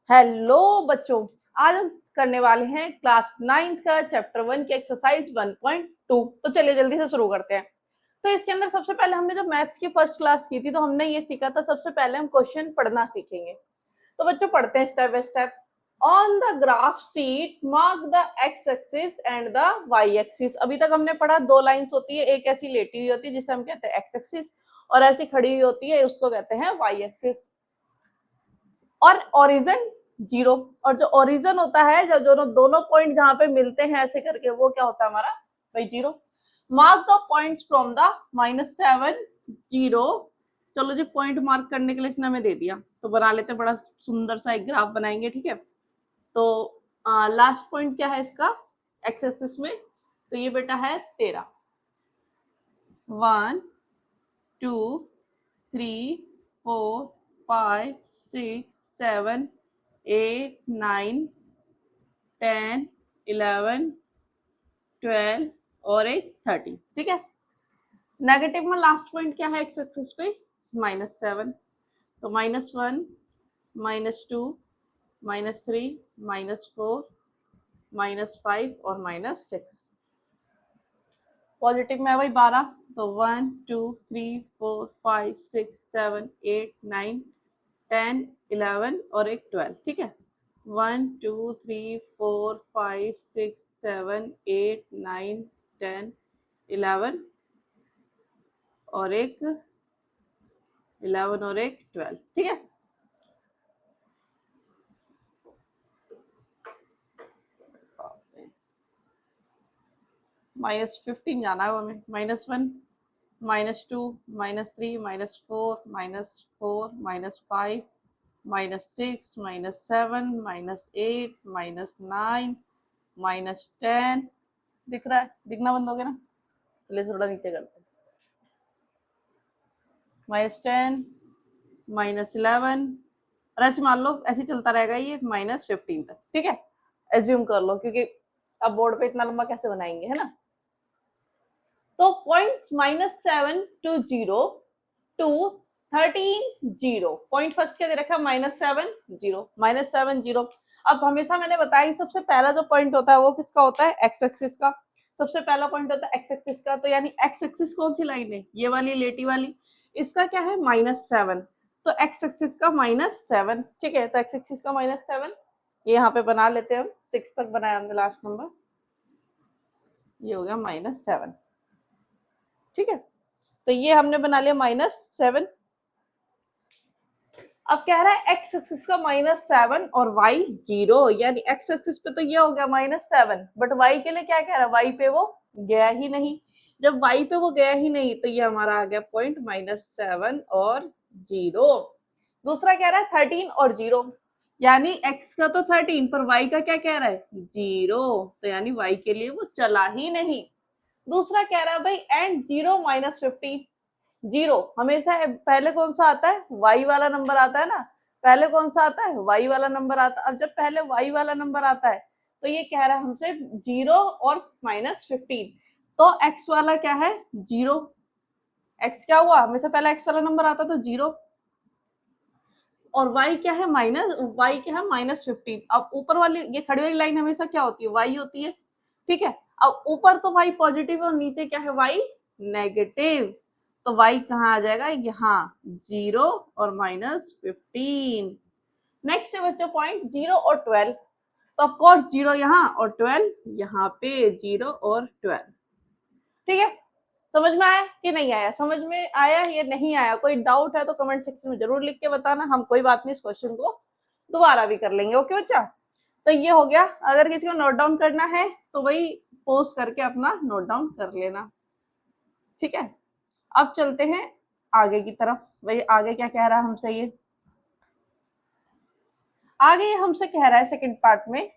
Hello बच्चों, आज हम करने वाले हैं क्लास 9th का चैप्टर 1 की एक्सरसाइज 1.2। तो चलिए जल्दी से शुरू करते हैं। तो इसके अंदर सबसे पहले हमने जब मैथ्स की फर्स्ट क्लास की थी तो हमने ये सीखा था, सबसे पहले हम क्वेश्चन पढ़ना सीखेंगे। तो बच्चों पढ़ते हैं step by step. On the graph sheet mark the X axis and the Y axis. अभी तक हमने पढ़ा दो लाइंस होती है, एक ऐसी लेटी हुई होती है जिसे हम कहते हैं एक्स एक्सिस, और ऐसी खड़ी हुई होती है उसको कहते हैं वाई एक्सिस। और ओरिजिन जीरो, और जो ओरिजिन होता है, जो दोनों पॉइंट जहां पे मिलते हैं ऐसे करके, वो क्या होता है हमारा भाई zero. Mark the points from the -7 zero. चलो जी, पॉइंट मार्क करने के लिए इसने हमें दे दिया, तो बना लेते हैं, बड़ा सुंदर सा एक ग्राफ बनाएंगे। ठीक है, तो लास्ट पॉइंट क्या है इसका एक्स एक्सिस में, तो ये बेटा है 13। 1 2 3 4 5 6 7 8 9 10 11 12 और एक 30। ठीक है, नेगेटिव में लास्ट पॉइंट क्या है एक्स एक्सिस पे, -7। तो -1 -2 -3 -4 -5 और -6। पॉजिटिव में है भाई 12, तो 1 2 3 4 5 6 7 8 9 10 11 और एक 12। ठीक है, 1 2 3 4 5 6 7 8 9 10 11 और एक 11 और एक 12। ठीक है, -15 जाना है हमें। -1 -2 -3 -4 -4 -5 -6 -7 -8 -9 -10। दिख रहा है? दिखना बंद हो गया ना, चलिए थोड़ा नीचे करते हैं। -10 -11 और ऐसे मान लो, ऐसे चलता रहेगा ये -15 तक। ठीक है, एज्यूम कर लो, क्योंकि अब बोर्ड पे इतना लंबा कैसे बनाएंगे, है ना। तो points -7 to 0 to 13 0। Point first क्या दे रखा है, -7 0 -7 0। अब हमेशा मैंने बताया सबसे पहला जो पॉइंट होता है वो किसका होता है, एक्स एक्सिस का। सबसे पहला पॉइंट होता है एक्स एक्सिस का, तो यानी एक्स एक्सिस कौन सी लाइन है, ये वाली लेटी वाली, इसका क्या है -7, तो एक्स एक्सिस का -7। ठीक है, तो एक्स एक्सिस का -7 ये यहाँ पे बना लेते हैं हम, 6 तक बनाया हमने लास्ट नंबर, ये हो गया -7। ठीक है, तो ये हमने बना लिया -7। अब कह रहा है एक्स एक्सिस का -7 और वाई 0, यानी एक्स एक्सिस पे तो ये हो गया -7, बट वाई के लिए क्या कह रहा है, वाई पे वो गया ही नहीं। जब वाई पे वो गया ही नहीं तो ये हमारा आ गया पॉइंट -7 और 0। दूसरा कह रहा है 13 और 0, यानी एक्स का तो 13 पर वाई का क्या कह रहा है 0, तो यानी वाई के लिए वो चला ही नहीं। दूसरा कह रहा है भाई एंड 0 -15। 0 हमेशा पहले कौन सा आता है, वाई वाला नंबर आता है ना, पहले कौन सा आता है, वाई वाला नंबर आता है। अब जब पहले वाई वाला नंबर आता है तो ये कह रहा है हमसे 0 और -15, तो एक्स वाला क्या है 0। एक्स क्या हुआ, हमेशा पहला एक्स वाला नंबर आता तो 0, और y क्या है y क्या है -15। अब ऊपर वाली ये खड़ी वाली लाइन हमेशा क्या होती है, y होती है। ठीक है, अब ऊपर तो y पॉजिटिव है और नीचे क्या है y नेगेटिव, तो y कहाँ आ जाएगा, यहाँ 0 और -15। नेक्स्ट है बच्चों पॉइंट 0 और 12, तो ऑफकोर्स 0 यहाँ और 12 यहाँ पे, 0 और 12। ठीक है, समझ में आया कि नहीं आया, समझ में आया या नहीं आया, कोई डाउट है तो कमेंट सेक्शन में जरूर लिख के बताना, हम कोई बात नहीं इस क्वेश्चन को दोबारा भी कर लेंगे। ओके बच्चा, तो ये हो गया। अगर किसी को नोट डाउन करना है तो वही पोस्ट करके अपना नोट डाउन कर लेना। ठीक है, अब चलते हैं आगे की तरफ। वही आगे क्या कह रहा है हमसे, ये आगे ये हमसे कह रहा है सेकंड पार्ट में।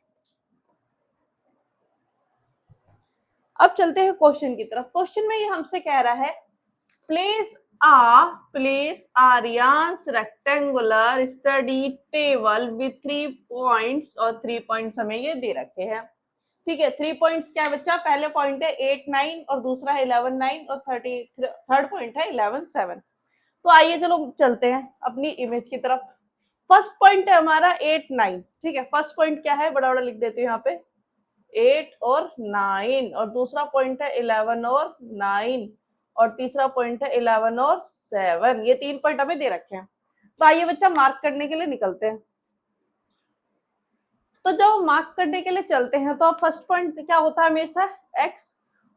अब चलते हैं क्वेश्चन की तरफ। क्वेश्चन में ये हमसे कह रहा है place a Ryan's rectangular study table with 3 points, और 3 पॉइंट्स हमें ये दे रखे हैं। ठीक है, 3 पॉइंट्स क्या है बच्चा, पहले पॉइंट है 8 9 और दूसरा है 11 9 और थर्ड पॉइंट है 11 7। तो आइए चलो चलते हैं अपनी इमेज की तरफ। फर्स्ट पॉइंट है हमारा 8 9, ठीक है। फर्स्ट पॉइंट क्या है, बड़ा बड़ा लिख देती हूँ यहाँ पे, 8 और 9, और दूसरा पॉइंट है 11 और 9, और तीसरा पॉइंट है 11 और 7। ये 3 पॉइंट हमें दे रखे हैं। तो आइए बच्चा मार्क करने के लिए निकलते हैं। तो जब हम मार्क करने के लिए चलते हैं तो अब फर्स्ट पॉइंट क्या होता है हमेशा x,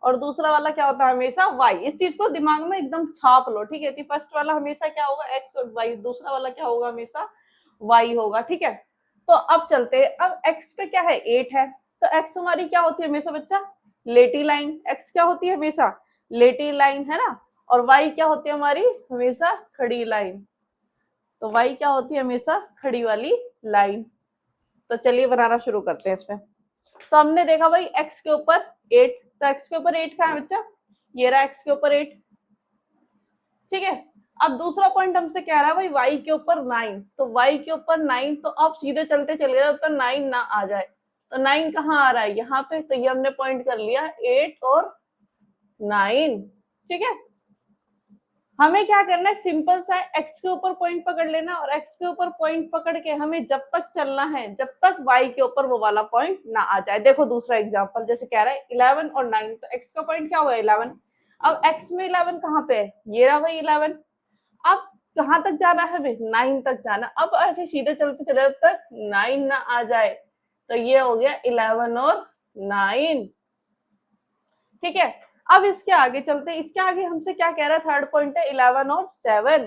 और दूसरा वाला क्या होता है हमेशा y। इस चीज को दिमाग में एकदम छाप लो, ठीक है। तो फर्स्ट वाला हमेशा क्या होगा x और y, दूसरा वाला क्या होगा हमेशा y होगा, ठीक है। तो अब चलते हैं, अब x पे क्या है 8 है, तो x हमारी क्या होती है हमेशा बच्चा लेटी लाइन, x क्या होती है हमेशा लेटी लाइन, है ना। और y क्या होती है हमारी हमेशा खड़ी लाइन, तो y क्या होती है हमेशा खड़ी वाली लाइन। तो चलिए बनाना शुरू करते हैं इसमें। तो हमने देखा भाई x के ऊपर 8, तो x के ऊपर 8 कहाँ है बच्चा, ये रहा x के ऊपर 8, ठीक है। अब दूसरा पॉइंट हमसे कह रहा है भाई y के ऊपर 9, तो y के ऊपर 9, तो अब सीधे चलते चले गए, तो 9 ना आ जाए, तो 9 कहाँ आ रहा है यहाँ पे, तो ये हमने पॉइंट कर लिया 8 और 9, ठीक है। हमें क्या करना है, सिंपल सा x के ऊपर पॉइंट पकड़ लेना, और x के ऊपर पॉइंट पकड़ के हमें जब तक चलना है जब तक y के ऊपर वो वाला पॉइंट ना आ जाए। देखो दूसरा एग्जांपल, जैसे कह रहा है 11 और 9, तो x का पॉइंट क्या हुआ 11, अब x में 11 कहाँ पे है, ये रहा भाई 11। अब कहाँ तक जाना है हमें 9 तक जाना, अब ऐसे सीधे चलते चले जब तक 9 ना आ जाए, तो ये हो गया 11 और 9, ठीक है। अब इसके आगे चलते हैं, इसके आगे हमसे क्या कह रहा है, थर्ड पॉइंट है 11 और 7,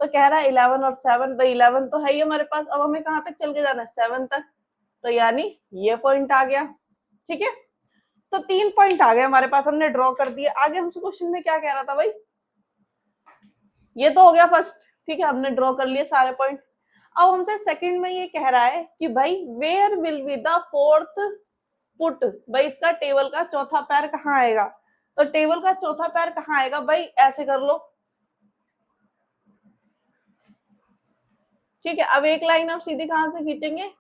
तो कह रहा है 11 और 7, भाई 11 तो है ही हमारे पास, अब हमें कहाँ तक चल के जाना है 7 तक, तो यानी ये पॉइंट आ गया, ठीक है। तो 3 पॉइंट आ गए हमारे पास, हमने ड्रॉ कर दिए। आगे हमसे क्वेश्चन में क्या कह रहा था भाई, ये तो हो गया फर्स्ट, ठीक है, हमने ड्रॉ कर लिए सारे पॉइंट। अब हमसे सेकंड में ये कह रहा है कि भाई where will be the fourth foot, भाई इसका टेबल का चौथा पैर कहाँ आएगा, तो टेबल का चौथा पैर कहाँ आएगा भाई, ऐसे कर लो, ठीक है। अब एक लाइन आप सीधी कहां से खींचेंगे,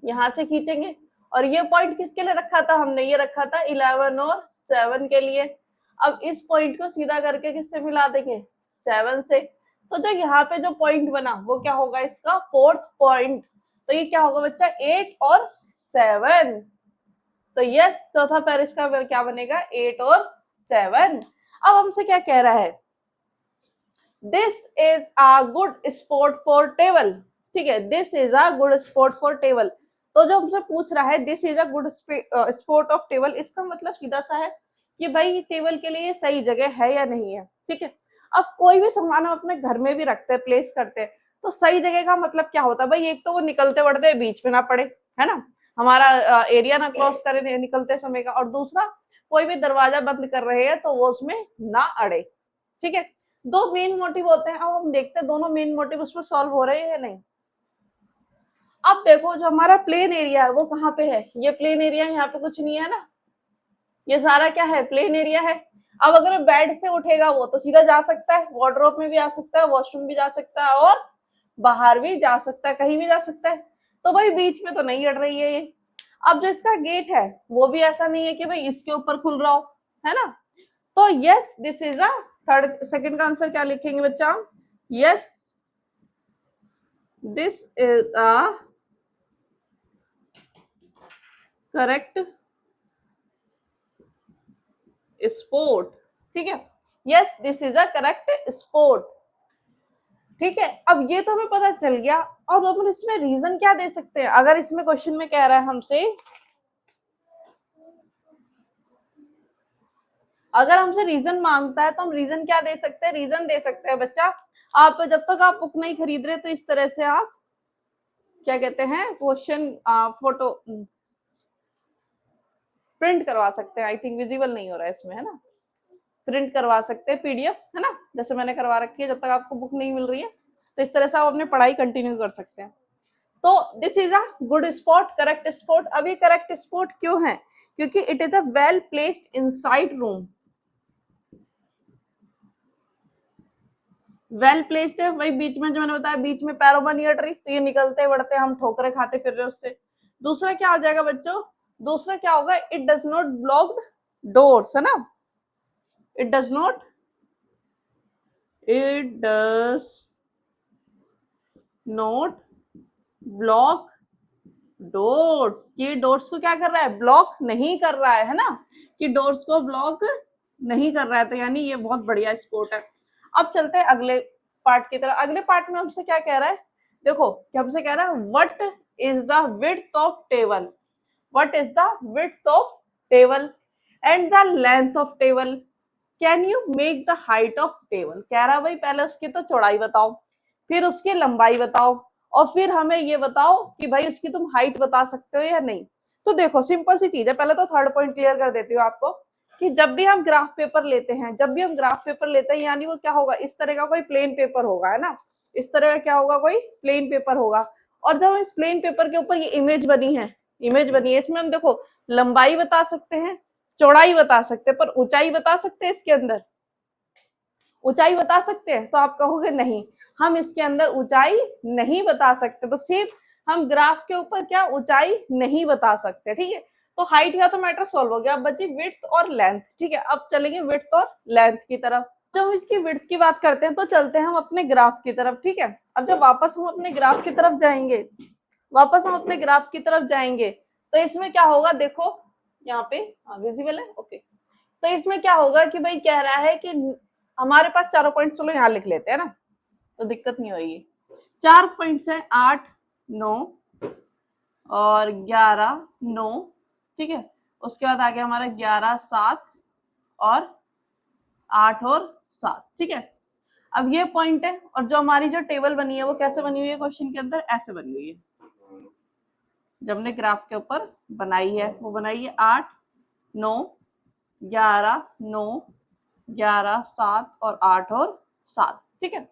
यहां से खींचेंगे, और ये पॉइंट किसके लिए रखा था हमने, ये रखा था 11 और 7 के लिए। अब इस पॉइंट को सीधा करके किससे मिला देंगे 7 से, तो जो यहाँ पे जो पॉइंट बना वो क्या होगा इसका फोर्थ पॉइंट, तो ये क्या होगा बच्चा 8 और 7, तो यस चौथा पैर इसका क्या बनेगा 8 और 7। अब हमसे क्या कह रहा है, this is a good spot for table, ठीक है, this is a good spot for table. तो जो हमसे पूछ रहा है this is a good spot of table, इसका मतलब सीधा सा है कि भाई टेबल के लिए सही जगह है या नहीं है, ठीक है। अब कोई भी सामान हम अपने घर में भी रखते हैं, प्लेस करते हैं, तो सही जगह का मतलब क्या होता है भाई, एक तो वो निकलते बढ़ते बीच में ना पड़े, है ना, हमारा एरिया ना क्रॉस करे निकलते समय का, और दूसरा कोई भी दरवाजा बंद कर रहे हैं तो वो उसमें ना अड़े, ठीक है। दो मेन मोटिव होते हैं, अब हम देखते हैं दोनों मेन मोटिव उसमें सॉल्व हो रहे हैं या नहीं। अब देखो जो हमारा प्लेन एरिया है वो कहाँ पे है, ये प्लेन एरिया, यहाँ पे कुछ नहीं है ना, ये सारा क्या है प्लेन एरिया है। अब अगर बेड से उठेगा वो तो सीधा जा सकता है, वार्डरोब में भी आ सकता है, वॉशरूम भी जा सकता है, और बाहर भी जा सकता है, कहीं भी जा सकता है, तो भाई बीच में तो नहीं अड़ रही है ये। अब जो इसका गेट है वो भी ऐसा नहीं है कि भाई इसके ऊपर खुल रहा हो, है ना, तो yes this is a third, second का आंसर क्या लिखेंगे बच्चा, yes this is a correct sport, ठीक है, yes this is a correct sport, ठीक है। अब ये तो हमें पता चल गया, और अपन इसमें रीजन क्या दे सकते हैं, अगर इसमें क्वेश्चन में कह रहा है हमसे, अगर हमसे रीजन मांगता है तो हम रीजन क्या दे सकते हैं, रीजन दे सकते हैं बच्चा, आप जब तक आप बुक नहीं खरीद रहे तो इस तरह से आप क्या कहते हैं क्वेश्चन फोटो प्रिंट करवा सकते हैं, आई थिंक विजिबल नहीं हो रहा है इसमें, है ना, प्रिंट करवा सकते हैं पीडीएफ, है ना, जैसे मैंने करवा रखी है, जब तक आपको बुक नहीं मिल रही है तो इस तरह से आप अपनी पढ़ाई कंटिन्यू कर सकते हैं। तो this is a good spot, correct spot. अभी करेक्ट स्पॉट क्यों है, क्योंकि it is a well placed inside room, well placed है भाई, बीच में जो मैंने बताया बीच में पैरों में नहीं अट रही, तो ये निकलते बढ़ते हम ठोकरे खाते फिर रहे उससे। दूसरा क्या हो जाएगा बच्चों, दूसरा क्या होगा, it does not blocked doors, है ना, it does not, it does not block doors, ये डोर्स को क्या कर रहा है, ब्लॉक नहीं कर रहा है ना, कि डोर्स को ब्लॉक नहीं कर रहा है, तो यानी ये बहुत बढ़िया स्पोर्ट है। अब चलते हैं अगले पार्ट की तरफ। अगले पार्ट में हमसे क्या कह रहा है, देखो कि हमसे कह रहा है what is the width of table, what is the width of table and the length of table, can you make the height of table. कह रहा है भाई पहले उसकी तो चौड़ाई बताओ, फिर उसकी लंबाई बताओ, और फिर हमें ये बताओ कि भाई उसकी तुम हाइट बता सकते हो या नहीं। तो देखो सिंपल सी चीज है, पहले तो थर्ड पॉइंट क्लियर कर देती हूँ आपको कि जब भी हम ग्राफ पेपर लेते हैं, जब भी हम ग्राफ पेपर लेते हैं, यानी वो क्या होगा, इस तरह का कोई प्लेन पेपर होगा, है ना, इस तरह का क्या होगा, कोई प्लेन पेपर होगा। और जब इस प्लेन पेपर के ऊपर ये इमेज बनी है, इमेज बनी है, इसमें हम देखो लंबाई बता सकते हैं, चौड़ाई बता सकते हैं, पर ऊंचाई बता सकते हैं, इसके अंदर ऊंचाई बता सकते हैं, तो आप कहोगे नहीं, हम इसके अंदर ऊंचाई नहीं बता सकते, तो सिर्फ हम ग्राफ के ऊपर क्या ऊंचाई नहीं बता सकते, ठीक है। तो हाइट का तो मैटर सॉल्व हो गया, अब बची विड्थ और लेंथ, ठीक है। अब चलेंगे विड्थ और लेंथ की तरफ। जब हम इसकी विड्थ की बात करते हैं तो चलते हैं हम अपने ग्राफ की तरफ, ठीक है। अब जब वापस हम अपने ग्राफ की तरफ जाएंगे, वापस हम अपने ग्राफ की तरफ जाएंगे, तो इसमें क्या होगा, देखो यहाँ पे विजिबल है, ओके। तो इसमें क्या होगा कि भाई कह रहा है कि हमारे पास चारों पॉइंट, चलो यहाँ लिख लेते हैं ना, तो दिक्कत नहीं होगी। 4 पॉइंट्स है, 8, 9 और 11, 9, ठीक है। उसके बाद आ गया हमारा 11, 7 और 8 और 7, ठीक है। अब ये पॉइंट है, और जो हमारी जो टेबल बनी है वो कैसे बनी हुई है, क्वेश्चन के अंदर ऐसे बनी हुई है, जब हमने ग्राफ के ऊपर बनाई है, वो बनाई है 8, 9, 11, 9, 11, 7 और 8 और 7, ठीक है।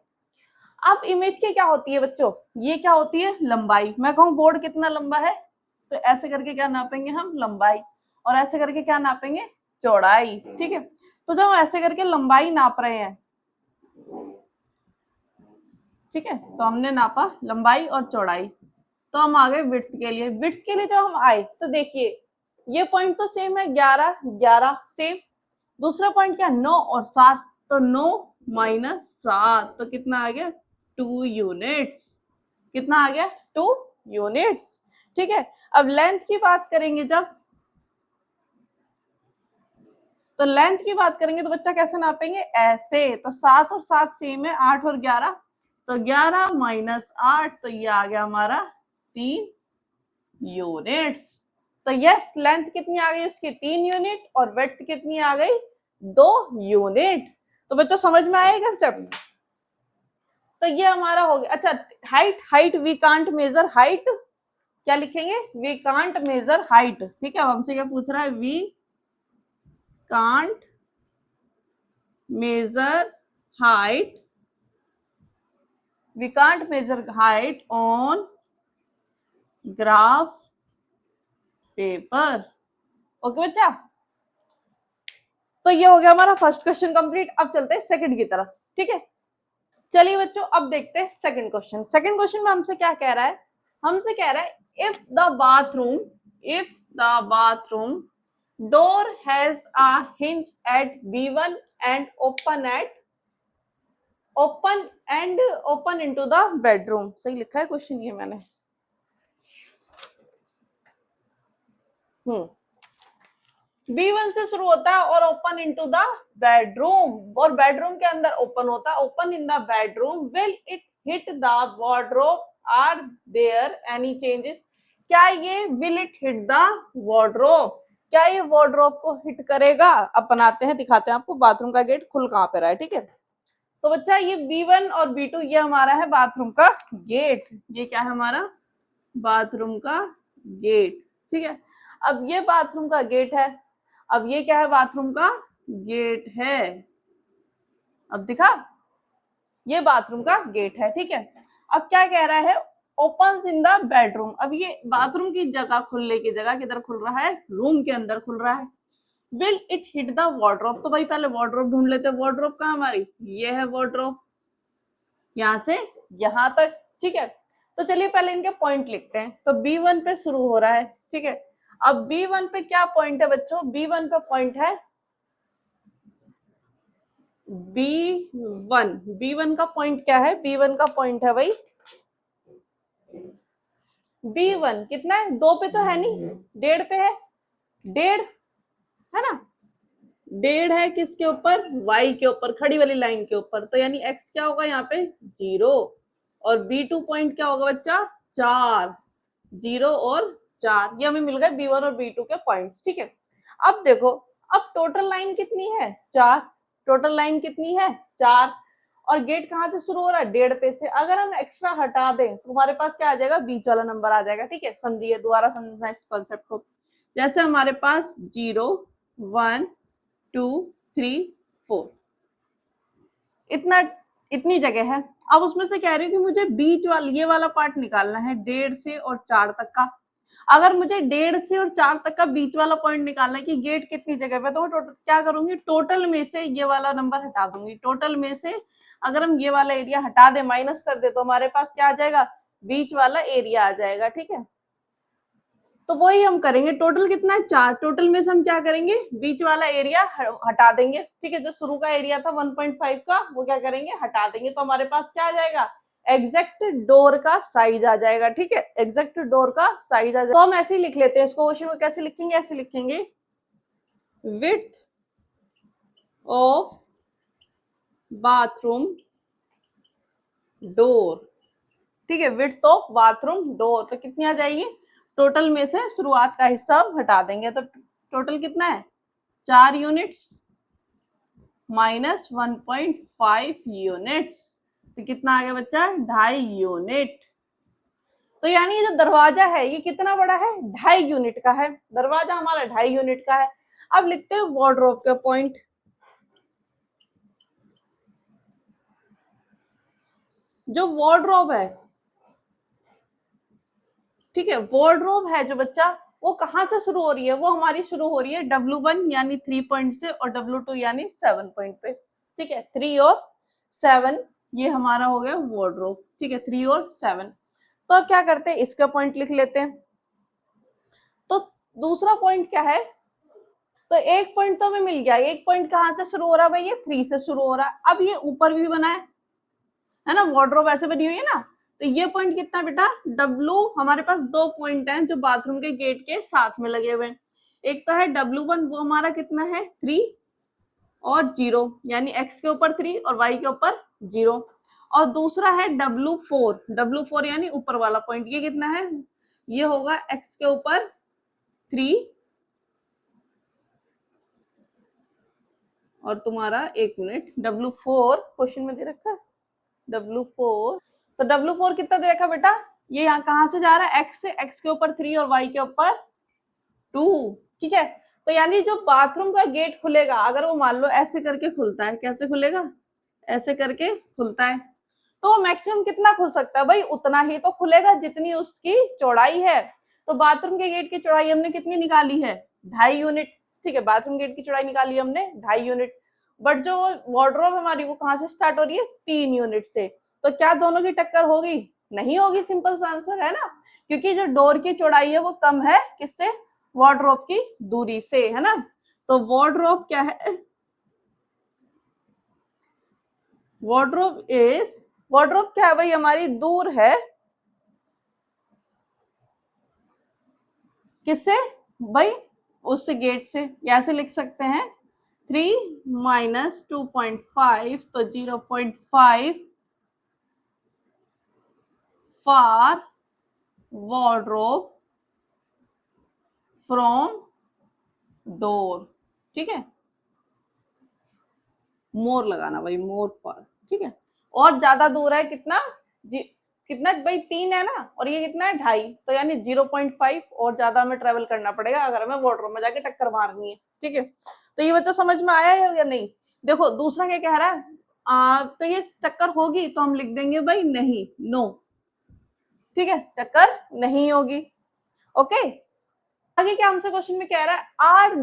अब इमेज की क्या होती है बच्चों, ये क्या होती है, लंबाई। मैं कहूँ बोर्ड कितना लंबा है, तो ऐसे करके क्या नापेंगे हम, लंबाई, और ऐसे करके क्या नापेंगे, चौड़ाई, ठीक है। तो जब हम ऐसे करके लंबाई नाप रहे हैं, ठीक है, तो हमने नापा लंबाई और चौड़ाई, तो हम आ गए विड्थ के लिए। विड्थ के लिए जब हम आए तो देखिए ये पॉइंट तो सेम है, 11, 11 सेम। दूसरा पॉइंट क्या, 9 और 7, तो 9 माइनस 7, तो कितना आ गया, 2 यूनिट्स। कितना आ गया, 2 यूनिट्स, ठीक है। अब लेंथ की बात करेंगे जब, तो लेंथ की बात करेंगे तो बच्चा कैसे नापेंगे, ऐसे। तो 7 और 7 सेम है, 8 और 11, तो 11 माइनस 8, तो ये आ गया हमारा 3 यूनिट्स। तो यस, लेंथ कितनी आ गई उसकी, 3 यूनिट, और विड्थ कितनी आ गई, 2 यूनिट। तो बच्चों समझ में आएगा स्टेप, तो ये हमारा हो गया। अच्छा, height, height we can't measure height, क्या लिखेंगे, वी कांट मेजर हाइट, ठीक है। अब हमसे क्या पूछ रहा है, we can't measure height, we can't measure height on graph paper, okay बच्चा। तो ये हो गया हमारा फर्स्ट क्वेश्चन कंप्लीट। अब चलते हैं सेकंड की तरफ, ठीक है। चलिए बच्चों अब देखते हैं सेकंड क्वेश्चन। सेकंड क्वेश्चन में हमसे क्या कह रहा है, हमसे कह रहा है if the bathroom, if the bathroom door has a hinge at B1 and open into the bedroom, सही लिखा है क्वेश्चन ये मैंने, B1 से शुरू होता है और ओपन इनटू द बेडरूम, और बेडरूम के अंदर ओपन होता है, open in the bedroom, will it hit the wardrobe, are there any changes. क्या ये will it hit the wardrobe, क्या ये वार्डरोब को हिट करेगा। अब बनाते हैं, दिखाते हैं आपको बाथरूम का गेट खुल कहाँ पे रहा है, ठीक है। तो बच्चा ये B1 और B2 ये हमारा है बाथरूम का गेट, ये क्या है हमारा, बाथरूम का गेट, ठीक है। अब ये बाथरूम का गेट है, अब ये क्या है, बाथरूम का गेट है, अब दिखा, ये बाथरूम का गेट है, ठीक है। अब क्या कह रहा है, ओपन इन द बेडरूम, अब ये बाथरूम की जगह खुलने की जगह किधर खुल रहा है, रूम के अंदर खुल रहा है। Will it hit the wardrobe, तो भाई पहले वार्डरोब ढूंढ लेते हैं, वार्डरोब कहाँ हमारी, ये है वार्डरोब, यहां से यहां तक, ठीक है। तो चलिए पहले इनके पॉइंट लिखते हैं। तो B1 पे शुरू हो रहा है, ठीक है। अब B1 पे क्या पॉइंट है बच्चों, B1 पे पॉइंट है B1, B1 का पॉइंट क्या है, B1 का पॉइंट है भाई B1 कितना है, 2 पे तो है नहीं, 1.5 पे है, 1.5 है ना, 1.5 है किसके ऊपर, y के ऊपर, खड़ी वाली लाइन के ऊपर, तो यानी x क्या होगा यहाँ पे 0, और B2 पॉइंट क्या होगा बच्चा 4, 0 और 4, ये हमें मिल गए B1 और B2 के पॉइंट्स। ठीक है, अब देखो, अब टोटल लाइन कितनी है 4, टोटल लाइन कितनी है 4, और गेट कहाँ से शुरू हो रहा है 1.5 पे से, अगर हम एक्स्ट्रा हटा दें तो हमारे पास क्या आ जाएगा, बीच वाला नंबर आ जाएगा। ठीक है, समझिए, दोबारा समझना इस कॉन्सेप्ट को। जैसे हमारे पास 0 1 2 3 4 इतना, इतनी जगह है। अब उसमें से कह रही हूँ कि मुझे बीच वाला ये वाला पार्ट निकालना है 1.5 से और 4 तक का। अगर मुझे 1.5 से और 4 तक का बीच वाला पॉइंट निकालना है कि गेट कितनी जगह पे, तो मैं टोटल क्या करूंगी, टोटल में से ये वाला नंबर हटा दूंगी। टोटल में से अगर हम ये वाला एरिया हटा दे, माइनस कर दे, तो हमारे पास क्या आ जाएगा, बीच वाला एरिया आ जाएगा। ठीक है, तो वही हम करेंगे। टोटल कितना है 4, टोटल में से हम क्या करेंगे, बीच वाला एरिया हटा देंगे। ठीक है, जो शुरू का एरिया था 1.5 का, वो क्या करेंगे, हटा देंगे, तो हमारे पास क्या आ जाएगा, एग्जैक्ट डोर का साइज आ जाएगा। ठीक है, एग्जैक्ट डोर का साइज आ जाएगा। तो हम ऐसे ही लिख लेते हैं इसको, क्वेश्चन में कैसे लिखेंगे, ऐसे लिखेंगे, विड्थ ऑफ बाथरूम डोर। ठीक है, विड्थ ऑफ बाथरूम डोर, तो कितनी आ जाएगी, टोटल में से शुरुआत का हिस्सा हम हटा देंगे, तो टोटल कितना है 4 यूनिट्स माइनस 1.5 यूनिट्स, तो कितना आ गया बच्चा 2.5 यूनिट। तो यानी ये जो दरवाजा है ये कितना बड़ा है, 2.5 यूनिट का है, दरवाजा हमारा 2.5 यूनिट का है। अब लिखते हैं वार्डरोब के पॉइंट। जो वार्डरोब है, ठीक है, वार्डरोब है जो बच्चा, वो कहां से शुरू हो रही है, वो हमारी शुरू हो रही है W1 यानी 3 पॉइंट से, और W2 यानी 7 पॉइंट पे। ठीक है, 3 और 7 ये हमारा हो गया वार्डरोब। ठीक है, 3 और 7। तो अब क्या करते हैं, इसका पॉइंट लिख लेते हैं। तो दूसरा पॉइंट क्या है, तो एक पॉइंट तो हमें मिल गया, एक पॉइंट कहां से शुरू हो रहा है भाई, ये 3 से शुरू हो रहा है। अब ये ऊपर भी बना है ना, वार्डरोब ऐसे बनी हुई है ना, तो ये पॉइंट कितना बेटा W, हमारे पास 2 पॉइंट हैं जो बाथरूम के गेट के साथ में लगे हुए हैं। एक तो है W1, वो हमारा कितना है 3 और 0, यानी x के ऊपर 3 और y के ऊपर 0। और दूसरा है W4, W4 यानी ऊपर वाला पॉइंट, ये कितना है, ये होगा x के ऊपर 3 और तुम्हारा 1 मिनट, W4 क्वेश्चन में दे रखा है W4, तो W4 कितना दे रखा बेटा, ये यहाँ कहां से जा रहा है, x से, x के ऊपर 3 और y के ऊपर 2। ठीक है, तो यानी जो बाथरूम का गेट खुलेगा, अगर वो मान लो ऐसे करके खुलता है, कैसे खुलेगा, ऐसे करके खुलता है, तो वो मैक्सिमम कितना खुल सकता है भाई, उतना ही तो खुलेगा जितनी उसकी चौड़ाई है। तो बाथरूम के गेट की चौड़ाई हमने कितनी निकाली है, 2.5 यूनिट। ठीक है, बाथरूम गेट की चौड़ाई निकाली हमने 2.5 यूनिट, बट जो वार्डरोब हमारी वो कहां से स्टार्ट हो रही है, 3 यूनिट से। तो क्या दोनों की टक्कर होगी, नहीं होगी, सिंपल सा आंसर है ना, क्योंकि जो डोर की चौड़ाई है वो कम है किससे, वार्डरोब की दूरी से, है ना। तो वार्डरोब क्या है, वार्डरोब क्या है भाई, हमारी दूर है किससे भाई, उससे गेट से। ऐसे लिख सकते हैं 3 माइनस 2.5, तो 0.5 फॉर वार्डरोब फ्रॉम डोर। ठीक है, मोर लगाना भाई, मोर फॉर। ठीक है, और ज्यादा दूर है कितना कितना भाई 3 है ना, और ये कितना है 2.5, तो यानी 0.5 और ज्यादा हमें ट्रेवल करना पड़ेगा अगर हमें वार्डरोब में जाके टक्कर मारनी है। ठीक है, तो ये बच्चा समझ में आया है या नहीं। देखो दूसरा क्या कह रहा है, तो ये टक्कर होगी, तो हम लिख देंगे भाई नहीं, नो। ठीक है, टक्कर नहीं होगी। ओके, आगे क्या हमसे क्वेश्चन में कह रहा है, are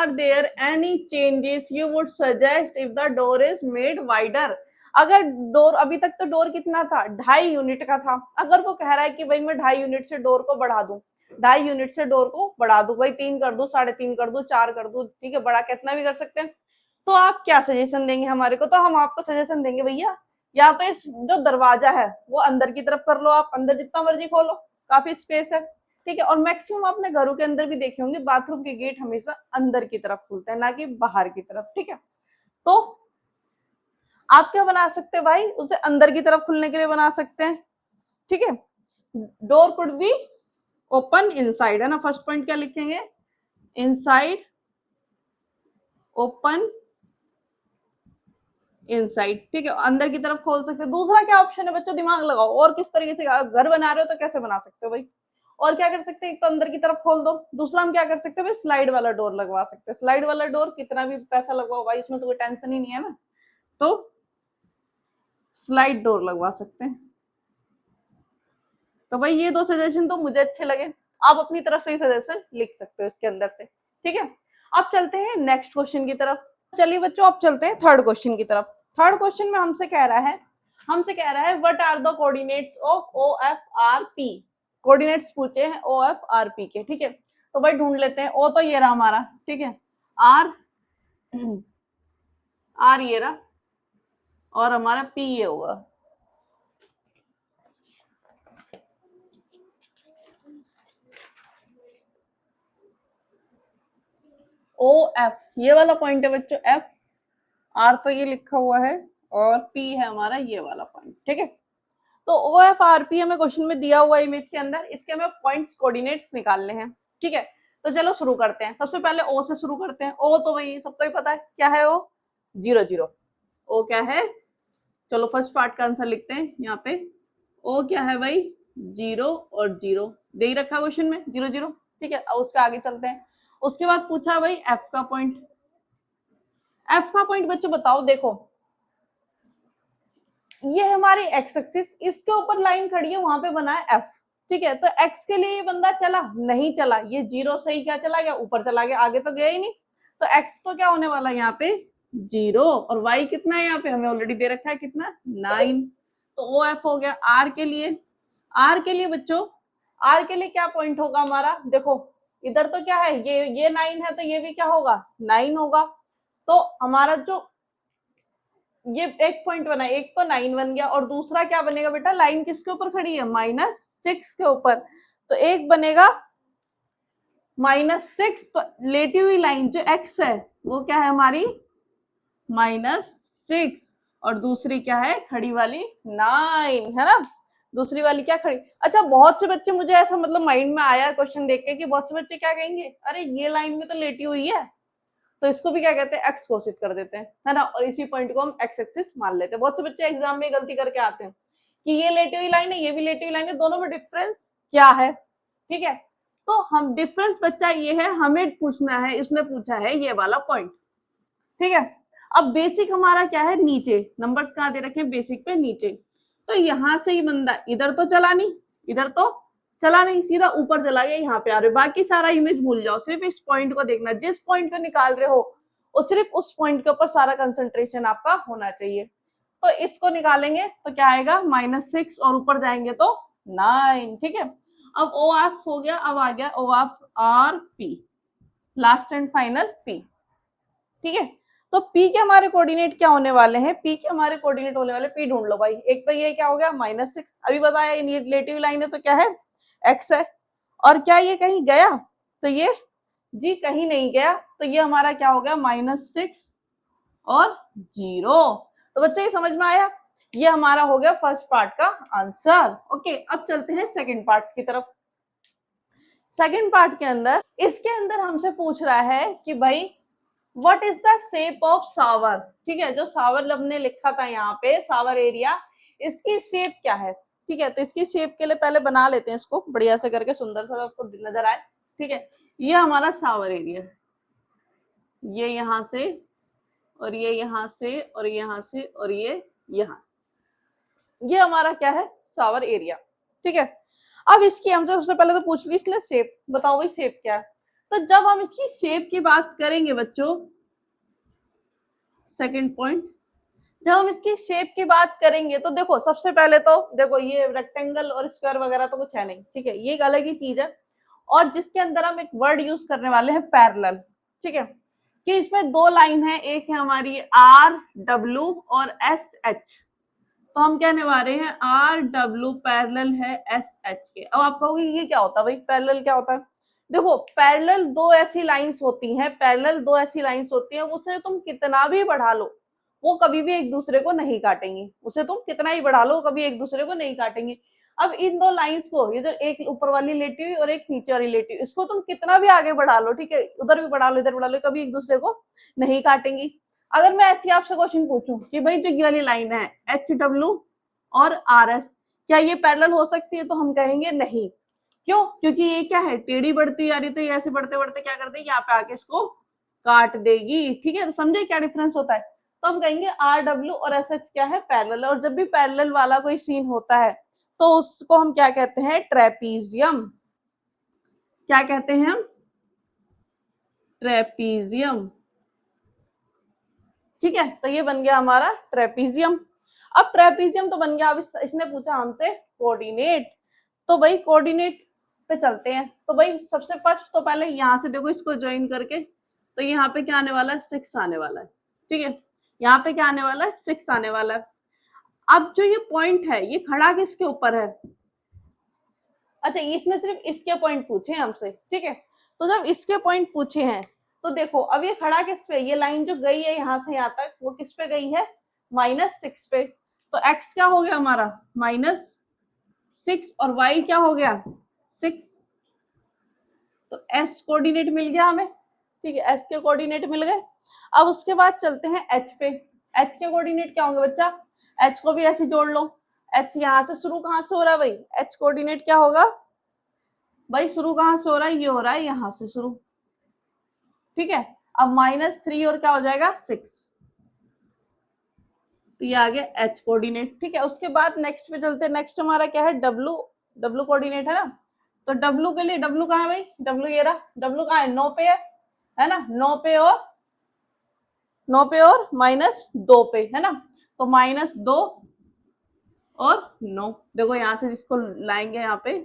there any changes you would suggest if the door is made wider. अगर डोर, अभी तक तो डोर कितना था 2.5 यूनिट का था, अगर वो कह रहा है कि भाई मैं 2.5 यूनिट से डोर को बढ़ा दूं, 2.5 यूनिट से डोर को बढ़ा दूं भाई, 3 कर दूं, 3.5 कर दूं, 4 कर दूं, ठीक है, बड़ा कितना भी कर सकते हैं, तो आप क्या सजेशन देंगे हमारे को। तो हम आपको सजेशन देंगे भैया, या तो इस जो दरवाजा है वो अंदर की तरफ कर लो, आप अंदर जितना मर्जी खोलो, काफी स्पेस है, ठीक है। और मैक्सिमम आपने घरों के अंदर भी देखे होंगे बाथरूम के गेट हमेशा अंदर की तरफ खुलते हैं, ना कि बाहर की तरफ, ठीक है। तो आप क्या बना सकते हैं भाई, उसे अंदर की तरफ खुलने के लिए बना सकते हैं, ठीक है। Door could be open inside, है ना। फर्स्ट पॉइंट क्या लिखेंगे, इनसाइड, ओपन इनसाइड, ठीक है, अंदर की तरफ खोल सकते हैं। दूसरा क्या ऑप्शन है बच्चों, दिमाग लगाओ, और किस तरीके से घर बना रहे हो तो कैसे बना सकते हो भाई, और क्या कर सकते हैं, एक तो अंदर की तरफ खोल दो, दूसरा हम क्या कर सकते हैं भाई, स्लाइड वाला डोर लगवा सकते हैं। स्लाइड वाला डोर कितना भी पैसा लगवाओ भाई, इसमें तो कोई टेंशन ही नहीं है ना, तो स्लाइड डोर लगवा सकते हैं। तो भाई ये दो सजेशन तो मुझे अच्छे लगे, आप अपनी तरफ से ही सजेशन लिख सकते हो इसके अंदर से, ठीक है। अब चलते हैं नेक्स्ट क्वेश्चन की तरफ। चलिए बच्चों अब चलते हैं थर्ड क्वेश्चन की तरफ। थर्ड क्वेश्चन में हमसे कह रहा है what are the coordinates of O F R P. Coordinates पूछे हैं ओ एफ आर पी के, ठीक है। तो भाई ढूंढ लेते हैं। ओ तो ये रहा हमारा, ठीक है, आर आर ये रहा, और हमारा पी ये होगा। ओ एफ ये वाला पॉइंट है बच्चों, एफ, आर तो ये लिखा हुआ है, और पी है हमारा ये वाला पॉइंट, ठीक है। तो ओ एफ आर पी हमें क्वेश्चन में दिया हुआ इमेज के अंदर, इसके हमें पॉइंट्स कोऑर्डिनेट्स निकालने हैं, ठीक है। तो चलो शुरू करते हैं। सबसे पहले ओ से शुरू करते हैं। ओ तो भाई सबको ही पता है क्या है, ओ 0 0। ओ क्या है, चलो फर्स्ट पार्ट का आंसर लिखते हैं यहाँ पे। ओ क्या है भाई, 0 और 0 दे ही रखा क्वेश्चन में, 0 0, ठीक है। अब उसके आगे चलते हैं। उसके बाद पूछा भाई एफ का पॉइंट। एफ का पॉइंट बच्चों बताओ, देखो ये हमारी एक्स एक्सिस, इसके ऊपर लाइन खड़ी है, वहां पे बना है एफ, ठीक है। तो एक्स के लिए ये बंदा चला नहीं चला, ये 0 से ही क्या चला गया, ऊपर चला गया, आगे तो गया ही नहीं। तो एक्स तो क्या होने वाला है यहाँ पे 0, और वाई कितना है यहाँ पे हमें ऑलरेडी दे रखा है, कितना 9। तो ओ एफ हो गया। आर के लिए, आर के लिए बच्चों, आर के लिए क्या पॉइंट होगा हमारा, देखो इधर तो क्या है, ये 9 है, तो ये भी क्या होगा 9 होगा। तो हमारा जो ये एक पॉइंट बना, एक तो 9 बन गया, और दूसरा क्या बनेगा बेटा, लाइन किसके ऊपर खड़ी है, -6 के ऊपर। तो एक बनेगा -6, तो लेटी हुई लाइन जो एक्स है वो क्या है हमारी -6, और दूसरी क्या है खड़ी वाली 9, है ना। दूसरी वाली क्या खड़ी। अच्छा बहुत से बच्चे, मुझे ऐसा मतलब माइंड में आया क्वेश्चन देख के कि बहुत से बच्चे क्या कहेंगे, अरे ये लाइन में तो लेटी हुई है, तो इसको भी क्या कहते हैं, एक्स घोषित कर देते हैं, है ना, और इसी पॉइंट को हम एक्स एक्सिस मान लेते हैं। बहुत से बच्चे एग्जाम में गलती करके आते हैं कि ये लेटी हुई लाइन है, ये भी लेटी हुई लाइन है, दोनों में डिफरेंस क्या है, ठीक है। तो हम डिफरेंस बच्चा ये है, हमें पूछना है, इसने पूछा है ये वाला पॉइंट, ठीक है। अब बेसिक हमारा क्या है, नीचे नंबर्स कहाँ दे रखे हैं, बेसिक पे नीचे। तो यहां से ही बंदा इधर तो चला नहीं, इधर तो चला नहीं, सीधा ऊपर चला गया, यहाँ पे आ रहे हो। बाकी सारा इमेज भूल जाओ, सिर्फ इस पॉइंट को देखना, जिस पॉइंट को निकाल रहे हो वो सिर्फ उस पॉइंट के ऊपर सारा कंसंट्रेशन आपका होना चाहिए। तो इसको निकालेंगे तो क्या आएगा -6, और ऊपर जाएंगे तो 9, ठीक है। अब ओ एफ हो गया, अब आ गया O F R P, last and final P, ठीक है। तो पी के हमारे कोऑर्डिनेट क्या होने वाले हैं, पी के हमारे कोऑर्डिनेट होने वाले, पी ढूंढ लो भाई। एक तो ये क्या हो गया -6, अभी बताया ये रिलेटिव लाइन है तो क्या है एक्स है, और क्या ये कहीं गया, तो ये जी कहीं नहीं गया, तो ये हमारा क्या हो गया -6 और 0। तो बच्चों ये समझ में आया, ये हमारा हो गया फर्स्ट पार्ट का आंसर। ओके अब चलते हैं सेकंड पार्ट की तरफ। सेकंड पार्ट के अंदर, इसके अंदर हमसे पूछ रहा है कि भाई what is the shape of सावर, ठीक है। जो सावर लब ने लिखा था यहाँ पे, सावर एरिया, इसकी शेप क्या है, ठीक है। तो इसकी शेप के लिए पहले बना लेते हैं इसको बढ़िया से करके, सुंदर सा आपको नजर आए, ठीक है। ये हमारा सावर एरिया, ये यहाँ से, और ये यहाँ से, और यहाँ से, और ये यहाँ से, ये हमारा क्या है सावर एरिया, ठीक है। अब इसकी हमसे सबसे पहले तो पूछ ली इसने शेप, बताओ भाई शेप क्या है। तो जब हम इसकी शेप की बात करेंगे बच्चों, सेकंड पॉइंट, जब हम इसकी शेप की बात करेंगे तो देखो सबसे पहले तो देखो ये रेक्टेंगल और स्क्वायर वगैरह तो कुछ है नहीं, ठीक है, ये एक अलग ही चीज है। और जिसके अंदर हम एक वर्ड यूज करने वाले हैं पैरेलल, ठीक है, कि इसमें दो लाइन है, एक है हमारी आर डब्ल्यू और एस एच, तो हम कहने वाले हैं आर डब्ल्यू पैरेलल है एस एच के। अब आप कहोगे ये क्या होता है भाई, पैरेलल क्या होता है? देखो पैरेलल दो ऐसी लाइंस होती हैं, पैरेलल दो ऐसी लाइंस होती हैं, उसे तुम कितना भी बढ़ा लो वो कभी भी एक दूसरे को नहीं काटेंगी, उसे तुम कितना ही बढ़ा लो कभी एक दूसरे को नहीं काटेंगे। अब इन दो लाइंस को, ये जो एक ऊपर वाली लेटी हुई और एक नीचे वाली लेटी हुई, इसको तुम कितना भी आगे बढ़ा लो, ठीक है, उधर भी बढ़ा लो इधर बढ़ा लो, कभी एक दूसरे को नहीं काटेंगी। अगर मैं ऐसी आपसे क्वेश्चन पूछूं कि भाई जो ये वाली लाइन है एच डब्ल्यू और आर एस, क्या ये पैरेलल हो सकती है? तो हम कहेंगे नहीं। क्यों? क्योंकि ये क्या है, टेढ़ी बढ़ती आ रही, तो ये ऐसे बढ़ते बढ़ते क्या कर देगी, यहाँ पे आके इसको काट देगी। ठीक है, तो समझे क्या डिफरेंस होता है? तो हम कहेंगे आर डब्ल्यू और एस एच क्या है, पैरेलल। और जब भी पैरेलल वाला कोई सीन होता है तो उसको हम क्या कहते हैं, ट्रेपीजियम। क्या कहते हैं हम? ट्रेपीजियम। ठीक है, तो ये बन गया हमारा ट्रेपीजियम। अब ट्रेपीजियम तो बन गया। अब इसने पूछा हमसे कोऑर्डिनेट, तो भाई कोऑर्डिनेट पे चलते हैं। तो भाई सबसे फर्स्ट तो पहले यहाँ से देखो इसको ज्वाइन करके, तो यहाँ पे क्या आने वाला है, 6 आने वाला है। ठीक है, यहाँ पे क्या आने वाला है, 6 आने वाला है। अब जो ये पॉइंट है ये खड़ा किसके ऊपर है? अच्छा, इसने सिर्फ इसके पॉइंट पूछे हैं हमसे। ठीक है, तो जब इसके पॉइंट पूछे हैं तो देखो अब ये खड़ा किस पे, ये लाइन जो गई है यहाँ से यहाँ तक वो किस पे गई है, -6 पे। तो x क्या हो गया हमारा, -6, और y क्या हो गया, 6। तो s कोऑर्डिनेट मिल गया हमें। ठीक है, s के कोऑर्डिनेट मिल गए। अब उसके बाद चलते हैं h पे। h के कोऑर्डिनेट क्या होंगे बच्चा, h को भी ऐसे जोड़ लो। h यहाँ से शुरू कहाँ से हो रहा है भाई, h कोऑर्डिनेट क्या होगा भाई, शुरू कहाँ से हो रहा है, ये हो रहा है यहाँ से शुरू। ठीक है, अब -3 और क्या हो जाएगा, 6। तो ये आ गया h कोऑर्डिनेट। ठीक है, उसके बाद नेक्स्ट पे चलते हैं। नेक्स्ट हमारा क्या है, w कोऑर्डिनेट है ना। तो w के लिए, w कहाँ है भाई, w ये रहा, w कहाँ है, 9 पे है ना, 9 पे और -2 पे है ना। तो -2 और 9, देखो यहाँ से जिसको लाएंगे यहाँ पे,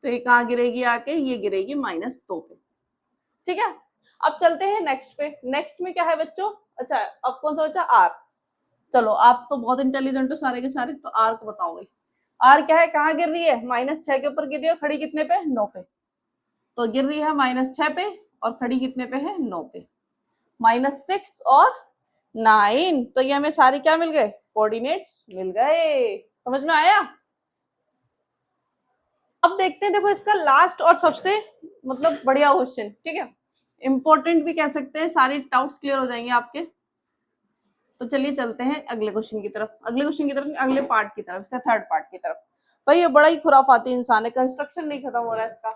तो ये कहाँ गिरेगी आके, ये गिरेगी -2 पे। ठीक है, अब चलते हैं नेक्स्ट पे। नेक्स्ट में क्या है बच्चों, अच्छा अब कौन सा बच्चा, आर। चलो आप तो बहुत इंटेलिजेंट हो सारे के सारे, तो आर को बताओ भाई। आर क्या है, कहाँ गिर रही है, -6 के ऊपर गिर रही है, खड़ी कितने पे, 9 पे। तो गिर रही है -6 पे और खड़ी कितने पे है, 9 पे। -6 और 9, तो ये हमें सारे क्या मिल गए, कोऑर्डिनेट्स मिल गए। समझ में आया? अब देखते हैं, देखो इसका लास्ट और सबसे मतलब बढ़िया क्वेश्चन। ठीक है, इंपॉर्टेंट भी कह सकते हैं, सारे डाउट्स क्लियर हो जाएंगे आपके। तो चलिए चलते हैं अगले क्वेश्चन की तरफ, अगले पार्ट की तरफ, इसका थर्ड पार्ट की तरफ। भाई ये बड़ा ही खुराफाती इंसान है, कंस्ट्रक्शन नहीं खत्म हो रहा है इसका।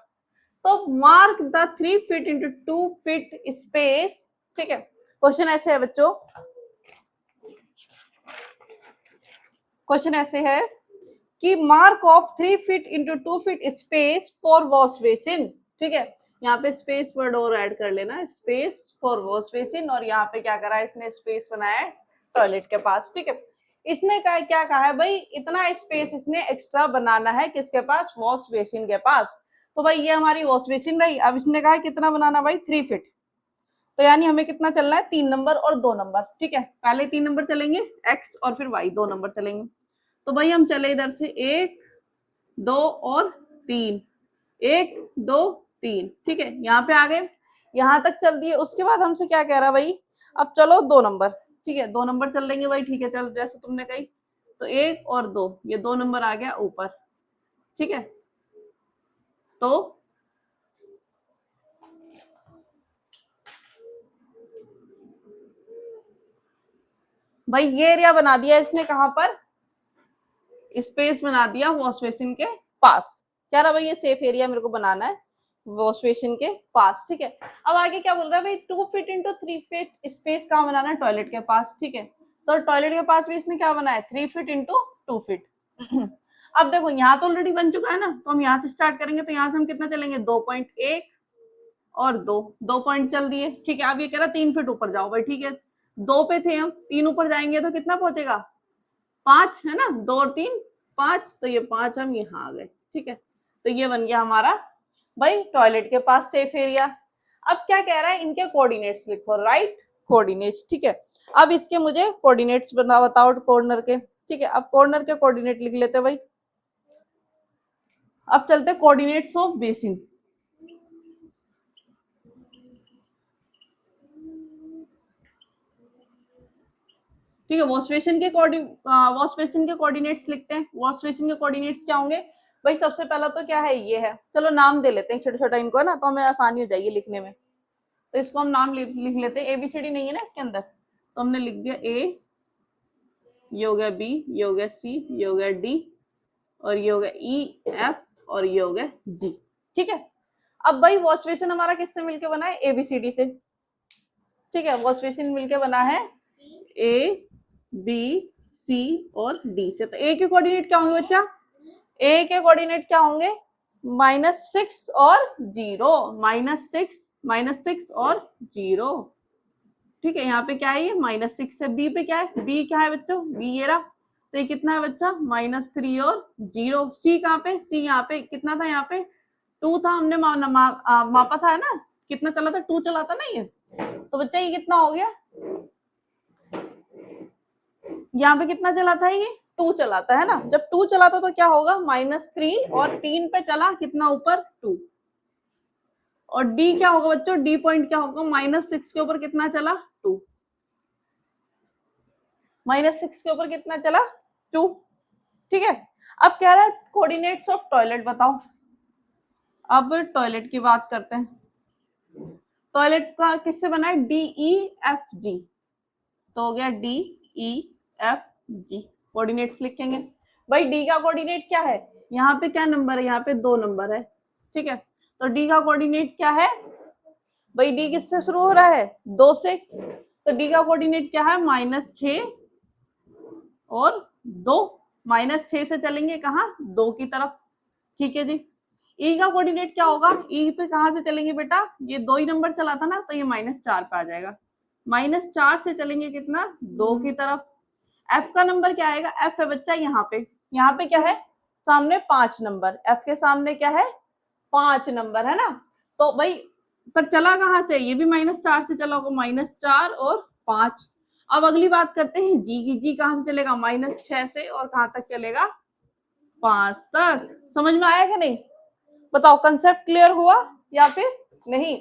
तो mark the 3 feet into 2 feet space. ठीक है, क्वेश्चन ऐसे है बच्चों, क्वेश्चन ऐसे है कि mark of 3 feet into 2 feet space for wash basin. ठीक है, यहाँ पे स्पेस वर्ड और ऐड कर लेना, स्पेस फॉर वॉश बेसिन, और यहाँ पे क्या करा है इसने, स्पेस बनाया है टॉयलेट के पास। ठीक है, इसने क्या कहा है भाई, इतना स्पेस इसने एक्स्ट्रा बनाना है किसके पास, वॉश बेसिन के पास। तो भाई ये हमारी वॉश बेसिन रही। अब इसने कहा कितना बनाना भाई, 3 फीट। तो यानी हमें कितना चलना है, 3 नंबर और 2 नंबर। ठीक है, पहले 3 नंबर चलेंगे एक्स और फिर वाई, 2 नंबर चलेंगे। तो भाई हम चले इधर से 1 2 और 3, 1 2 3। ठीक है, यहाँ पे आ गए, यहाँ तक चल दिए। उसके बाद हमसे क्या कह रहा भाई, अब चलो 2 नंबर। ठीक है, 2 नंबर चल लेंगे भाई। ठीक है, चल जैसे तुमने कही, तो 1 और 2, ये 2 नंबर आ गया ऊपर। ठीक है, तो भाई ये एरिया बना दिया इसने, कहां पर, स्पेस बना दिया वॉश बेसिन के पास। कह रहा भाई ये सेफ एरिया मेरे को बनाना है वॉश बेसिन के पास। ठीक है, अब आगे क्या बोल रहा है भाई, 2 फीट इंटू 3 फीट स्पेस कहाँ बनाना है, टॉयलेट के पास। ठीक है, तो टॉयलेट के पास भी इसने क्या बनाया है, 3 फीट इंटू 2 फीट। अब देखो यहाँ तो ऑलरेडी बन चुका है ना, तो हम यहाँ से स्टार्ट करेंगे। तो यहाँ से हम कितना चलेंगे, 2.1 और 2 पॉइंट चल दिए। ठीक है, अब ये कह रहा 3 फीट ऊपर जाओ भाई। ठीक है, 2 पे थे हम, 3 ऊपर जाएंगे तो कितना पहुंचेगा, 5 है ना, 2 और 3 5, तो ये 5 हम यहाँ आ गए। ठीक है, तो ये बन गया हमारा भाई टॉयलेट के पास सेफ एरिया। अब क्या कह रहा है, इनके कोऑर्डिनेट्स लिखो, राइट कोऑर्डिनेट्स। ठीक है, अब इसके मुझे कोऑर्डिनेट्स बताओ कॉर्नर के। ठीक है, अब कॉर्नर के कोऑर्डिनेट लिख लेते हैं भाई। अब चलते कोऑर्डिनेट्स ऑफ बेसिन। ठीक है, वॉश बेसिन के कोऑर्डिनेट्स लिखते हैं। वॉश बेसिन के कोऑर्डिनेट्स क्या होंगे भाई? सबसे पहला तो क्या है, ये है, चलो नाम दे लेते हैं छोटा छोटा इनको, है ना, तो हमें आसानी हो जाएगी लिखने में। तो इसको हम नाम लिख लेते हैं। ABCD नहीं है ना इसके अंदर, तो हमने लिख दिया A, ये हो गया B, ये हो गया C, ये हो गया D, और ये हो गया E, F, और ये हो गया G। ठीक है, अब भाई वॉश बेसिन हमारा किससे मिलके बना है? ABCD से। ठीक है, वॉश बेसिन मिलके बना है A, B, C और D से। तो A के कोऑर्डिनेट क्या होंगे बच्चा? A के कोऑर्डिनेट क्या होंगे? -6 और 0, -6 और 0। ठीक है, यहाँ पे क्या है? ये -6 से B पे क्या है? B क्या है बच्चों? B ये रहा। तो ये कितना है बच्चा? -3 और 0। C कहाँ पे? C यहाँ पे कितना था? यहाँ पे 2 था, हमने मापा था, है ना? कितना चला था? 2 चला था ना ये। तो बच्चा ये कितना हो गया? यहाँ पे कितना चला था? ये 2 चलाता है ना। जब 2 चलाता तो क्या होगा? -3 और 3 पे चला कितना ऊपर? 2। और D क्या होगा बच्चों? D पॉइंट क्या होगा? -6 के ऊपर कितना चला? 2। -6 के ऊपर कितना चला? 2। ठीक है, अब कह रहा है कोऑर्डिनेट्स ऑफ टॉयलेट बताओ। अब टॉयलेट की बात करते हैं। टॉयलेट का किससे बना है? DEFG। तो हो गया DEFG। कोऑर्डिनेट्स लिखेंगे भाई। D का कोऑर्डिनेट क्या है? यहाँ पे क्या नंबर है? यहाँ पे 2 नंबर है। ठीक है, तो D का कोऑर्डिनेट क्या है भाई? D किससे शुरू हो रहा है? 2 से। तो D का कोऑर्डिनेट क्या है? -6 और 2। -6 से चलेंगे कहाँ? 2 की तरफ। ठीक है जी। E का कोऑर्डिनेट क्या होगा? E पे कहाँ से चलेंगे बेटा? ये 2 ही नंबर चला था ना, तो ये -4 पे आ जाएगा। -4 से चलेंगे कितना? 2 की तरफ। F का नंबर क्या आएगा? F है बच्चा यहाँ पे। यहाँ पे क्या है? सामने 5 नंबर। F के सामने क्या है? 5 नंबर, है ना। तो भाई पर चला कहाँ से? ये भी -4 से चला होगा। -4 और 5। अब अगली बात करते हैं जी की। जी कहाँ से चलेगा? -6 से, और कहाँ तक चलेगा? 5 तक। समझ में आया कि नहीं? बताओ, कंसेप्ट क्लियर हुआ या फिर नहीं?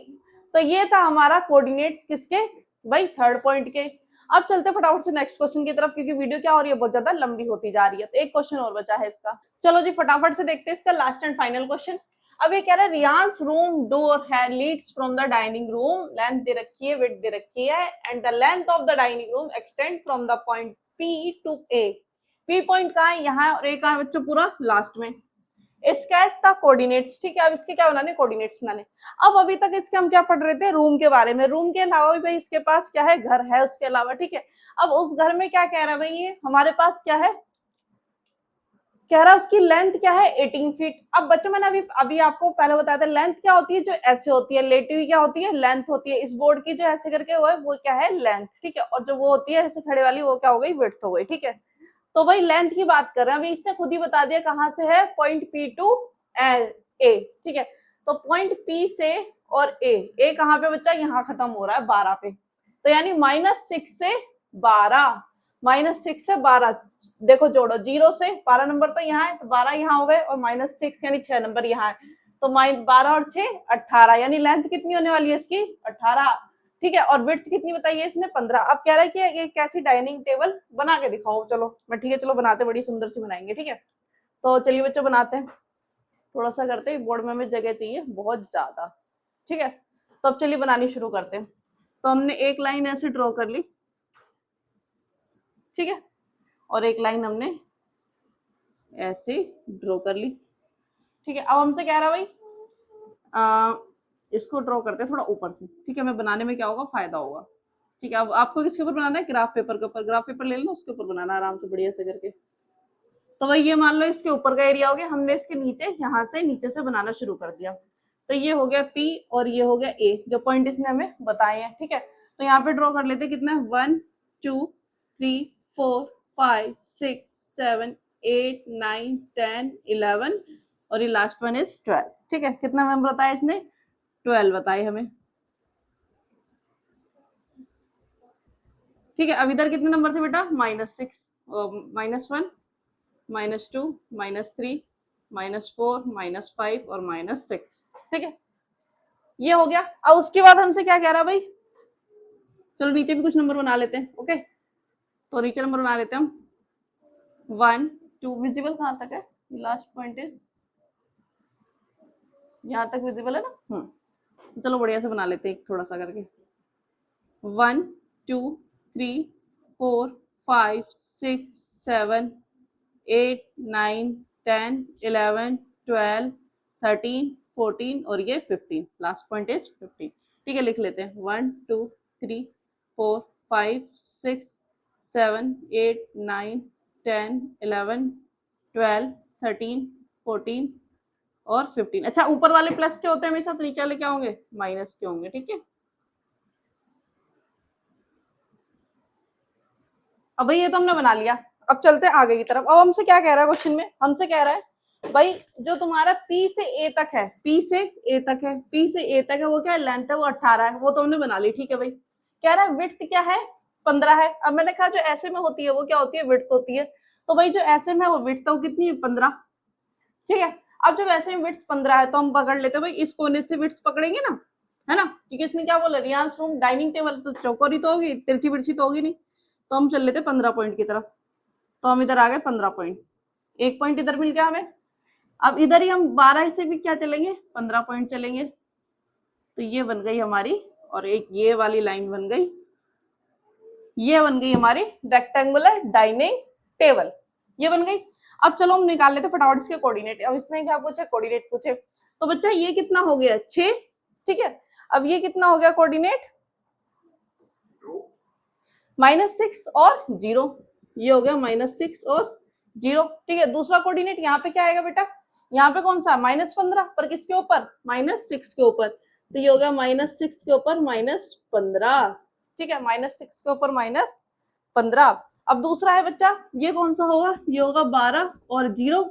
तो ये था हमारा कोऑर्डिनेट्स किसके भाई? थर्ड पॉइंट के। अब चलते फटाफट से नेक्स्ट क्वेश्चन की तरफ, क्योंकि वीडियो क्या हो रही है, बहुत ज्यादा लंबी होती जा रही है। तो एक क्वेश्चन और बचा है इसका। चलो जी फटाफट से देखते हैं इसका लास्ट एंड फाइनल क्वेश्चन। अब ये कह रहा है रियांस रूम डोर है leads from the dining room. Length दे रखी है, विड्थ दे रखी है, and the length of the dining room extend from the point P to A। P point कहाँ है? यहाँ है, और A कहाँ है बच्चों? पूरा लास्ट में। Sketch the coordinates. ठीक है, अब इसके क्या बनाने? कोऑर्डिनेट्स बनाने। अब अभी तक इसके हम क्या पढ़ रहे थे? रूम के बारे में। रूम के अलावा भी भाई इसके पास क्या है? घर है उसके अलावा। ठीक है, अब उस घर में क्या कह रहा है भाई? ये हमारे पास क्या है? कह रहा है उसकी लेंथ क्या है? 18 फीट। अब बच्चों मैंने अभी आपको पहले बताया था, लेंथ क्या होती है? जो ऐसे होती है, लेटी हुई क्या होती है? लेंथ होती है। इस बोर्ड की जो ऐसे करके वो है, वो क्या है? लेंथ। ठीक है, और जो वो होती है ऐसे खड़े वाली, वो क्या हो गई? विड्थ हो गई। ठीक है, तो भाई लेंथ की बात कर रहे हैं। अभी इसने खुद ही बता दिया कहां से है? Point P to A। ठीक है, तो पॉइंट P से और A कहां पे बच्चा? यहाँ खत्म हो रहा है 12 पे। तो यानी -6 से 12, -6 से 12 देखो जोड़ो। 0 से 12 नंबर तो यहाँ है, तो 12 यहाँ हो गए, और -6 यानी 6 नंबर यहाँ है। तो 12 और 6 18, यानी लेंथ कितनी होने वाली है इसकी? 18। ठीक है, और विड्थ कितनी बताई है इसने? 15। अब कह रहा है कि एक कैसी डाइनिंग टेबल बना के दिखाओ। चलो मैं ठीक है, चलो बनाते, बड़ी सुंदर सी बनाएंगे। ठीक है, तो चलिए बच्चों बनाते हैं। थोड़ा सा करते हैं, बोर्ड में हमें जगह चाहिए बहुत ज्यादा। ठीक है, तो अब चलिए बनानी शुरू करते हैं। तो हमने एक लाइन ऐसे ड्रॉ कर ली। ठीक है, और एक लाइन हमने ऐसे ड्रॉ कर ली। ठीक है, अब हमसे कह रहा है भाई इसको ड्रॉ करते हैं थोड़ा ऊपर से। ठीक है, मैं बनाने में क्या होगा? फायदा होगा। ठीक है, अब आपको किसके ऊपर बनाना है? ग्राफ पेपर के ऊपर। ग्राफ पेपर ले लो, उसके ऊपर बनाना आराम से बढ़िया से करके। तो भाई ये मान लो इसके ऊपर का एरिया हो गया। हमने इसके नीचे, यहाँ से नीचे से बनाना शुरू कर दिया। तो ये हो गया P और ये हो गया A, जो पॉइंट इसने हमें बताए हैं। ठीक है, तो यहाँ पे ड्रॉ कर लेते कितना? 1 2 3 4 5 6 7 8 9 10 11, और ये लास्ट वन इज 12। ठीक है, कितना नंबर बताया इसने? 12 बताए हमें। ठीक है, अब इधर कितने नंबर थे बेटा? -6, -1, -2, -3, -4, -5 और -6। ठीक है, ये हो गया। अब उसके बाद हमसे क्या कह रहा है भाई, चलो नीचे भी कुछ नंबर बना लेते हैं। ओके, तो नीचे नंबर बना लेते हैं हम। 1 2 विजिबल कहाँ तक है, लास्ट पॉइंट इज यहाँ तक विजिबल है ना। तो चलो बढ़िया से बना लेते हैं, थोड़ा सा करके। 1 2 3 4 5 6 7 8 9 10 11 12 13 14 और ये 15, लास्ट पॉइंट इज 15। ठीक है, लिख लेते हैं 1 2 3 4 5 6 7 8 9 10 11 12 13 14 और 15। अच्छा, ऊपर वाले प्लस के होते हैं हमेशा, तो नीचे वाले क्या होंगे, माइनस के होंगे। ठीक है, अब भाई ये तो हमने बना लिया। अब चलते हैं आगे की तरफ। अब हमसे क्या कह रहा है क्वेश्चन में, हमसे कह रहा है भाई जो तुम्हारा P से A तक है, P से A तक है, P से A तक है, वो क्या है, लेंथ है वो 18 है, वो तो हमने बना ली। ठीक है भाई, कह रहा है विड्थ क्या है, 15 है। अब मैंने कहा जो ऐसे में होती है वो क्या होती है, विड्थ होती है। तो भाई जो ऐसे में है वो विड्थ है, वो कितनी है, 15। ठीक है, अब जब ऐसे में विड्थ 15 है तो हम पकड़ लेते हैं भाई इस कोने से विड्थ पकड़ेंगे ना, है ना, क्योंकि इसमें क्या बोला, रियांश रूम डाइनिंग टेबल, तो चौकोरी तो होगी, तिरछी बिरछी तो होगी नहीं। तो हम चल लेते 15 पॉइंट की तरफ। तो हम इधर आ गए 15 पॉइंट, एक पॉइंट इधर मिल गया हमें। अब इधर ही हम 12 से भी क्या चलेंगे, 15 पॉइंट चलेंगे। तो ये बन गई हमारी, और एक ये वाली लाइन बन गई, ये बन गई हमारी रेक्टेंगुलर डाइनिंग टेबल, ये बन गई। अब चलो हम निकाल लेते फटाफट इसके कोऑर्डिनेट। अब इसने क्या पूछा, कोऑर्डिनेट पूछे। तो बच्चा ये कितना हो गया, 6। ठीक है, अब ये कितना हो गया कोऑर्डिनेट, -6 और 0, ये हो गया -6 और 0। ठीक है, दूसरा कोऑर्डिनेट यहाँ पे क्या आएगा बेटा, यहाँ पे कौन सा, -15, पर किसके ऊपर, -6 के ऊपर। तो ये हो गया -6 के ऊपर -15। ठीक है, -6 के ऊपर -15। अब दूसरा है बच्चा, ये कौन सा होगा, ये होगा 12 और 0।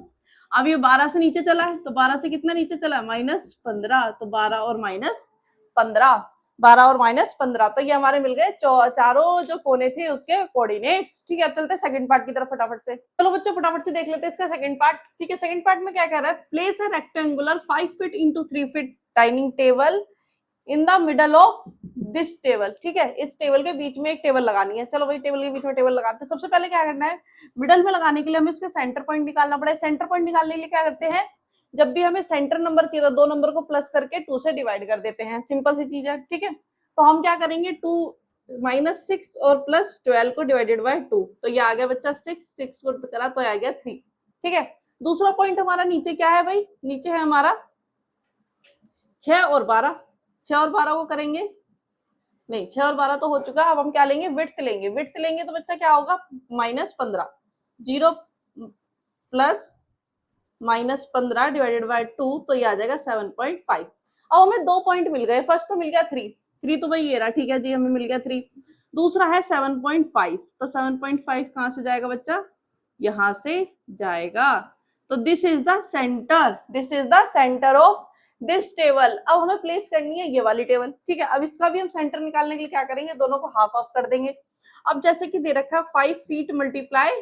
अब ये 12 से नीचे चला है, तो 12 से कितना नीचे चला है, -15। तो 12 और -15, 12 और -15, तो ये हमारे मिल गए चारों जो कोने थे उसके कोऑर्डिनेट्स। ठीक है, अब चलते हैं सेकंड पार्ट की तरफ फटाफट से। चलो बच्चों फटाफट से देख लेते हैं इसका सेकंड पार्ट। ठीक है, सेकंड पार्ट में क्या कह रहा है, place a rectangular 5 feet into 3 feet dining table in the middle of this table. ठीक है, इस टेबल के बीच में एक टेबल लगानी है। चलो भाई टेबल के बीच में टेबल लगाते हैं। सबसे पहले क्या करना है, मिडल में लगाने के लिए हमें इसका सेंटर पॉइंट निकालना पड़ेगा। सेंटर पॉइंट निकालने के लिए क्या करते हैं, जब भी हमें सेंटर नंबर चाहिए तो 2 नंबर को प्लस करके 2 से डिवाइड कर देते हैं, सिंपल सी चीज है। ठीक है, तो हम क्या करेंगे, 2 -6 और +12 को डिवाइडेड बाय 2, तो ये आ गया बच्चा 6 को करा तो आ गया 3। ठीक है, दूसरा पॉइंट हमारा नीचे क्या है भाई, नीचे है हमारा 6 और 12। 6 और 12 को करेंगे, नहीं 6 और 12 तो हो चुका। अब हम क्या लेंगे, विड्थ लेंगे। विड्थ लेंगे तो बच्चा क्या होगा, -15, 0 प्लस -15 डिवाइडेड बाय 2, तो ये आ जाएगा 7.5। अब हमें 2 पॉइंट मिल गए, फर्स्ट तो मिल गया 3 तो भाई ये रहा। ठीक है जी, हमें मिल गया 3। दूसरा है 7.5, तो 7.5 कहाँ से जाएगा बच्चा, यहां से जाएगा। तो this is the centre, this is the centre of this table. अब हमें प्लेस करनी है ये वाली टेबल। ठीक है, अब इसका भी हम सेंटर निकालने के लिए क्या करेंगे, दोनों को हाफ हाफ कर देंगे। अब जैसे कि दे रखा है 5 फीट मल्टीप्लाई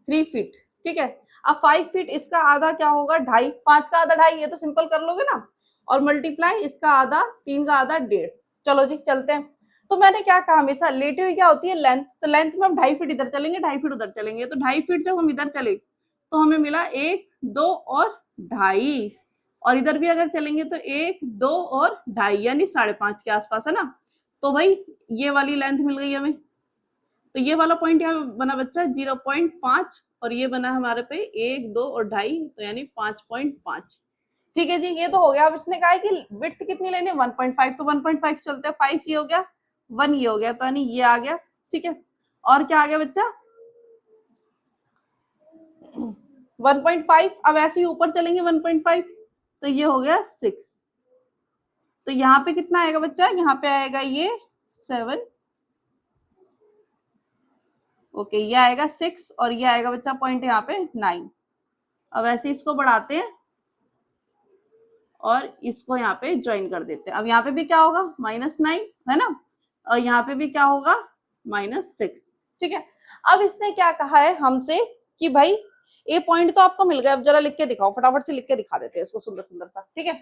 3 फीट। ठीक है, अब 5 फीट इसका आधा क्या होगा, 2.5, 5 का आधा 2.5, ये तो सिंपल कर लोगे ना, और मल्टीप्लाई इसका आधा, 3 का आधा 1.5। चलो जी चलते हैं। तो मैंने क्या कहा, हमेशा लेटी हुई क्या होती है, लेंथ। तो लेंथ में हम 2.5 फीट इधर चलेंगे, 2.5 फीट उधर चलेंगे। तो 2.5 फीट जब हम इधर चले तो हमें मिला 1 2 और 2.5, और इधर भी अगर चलेंगे तो 1 2 और 2.5, यानी 5.5 के आसपास, है ना। तो भाई ये वाली लेंथ मिल गई हमें। तो ये वाला पॉइंट यहाँ बना बच्चा 0.5, और ये बना हमारे पे 1 2 और 2.5, तो यानी 5.5। ठीक है जी, ये तो हो गया। अब इसने कहा है कि विड्थ कितनी लेनी है, 1.5, तो 1.5 चलते हैं। 5 ये हो गया, 1 ये हो गया, तो यानी ये आ गया। ठीक है, और क्या आ गया बच्चा, 1.5। अब ऐसे ही ऊपर चलेंगे 1.5, तो ये हो गया 6। तो यहाँ पे कितना आएगा बच्चा, यहाँ पे आएगा ये 7। ओके, ये आएगा 6, और ये आएगा बच्चा पॉइंट यहाँ पे 9। अब ऐसे इसको बढ़ाते हैं और इसको यहाँ पे ज्वाइन कर देते हैं। अब यहाँ पे भी क्या होगा, -9, है ना, और यहाँ पे भी क्या होगा, -6। ठीक है, अब इसने क्या कहा है हमसे कि भाई ए पॉइंट तो आपको मिल गया, अब जरा लिख के दिखाओ, फटाफट से लिख के दिखा देते हैं इसको सुंदर सुंदर सा, ठीक है।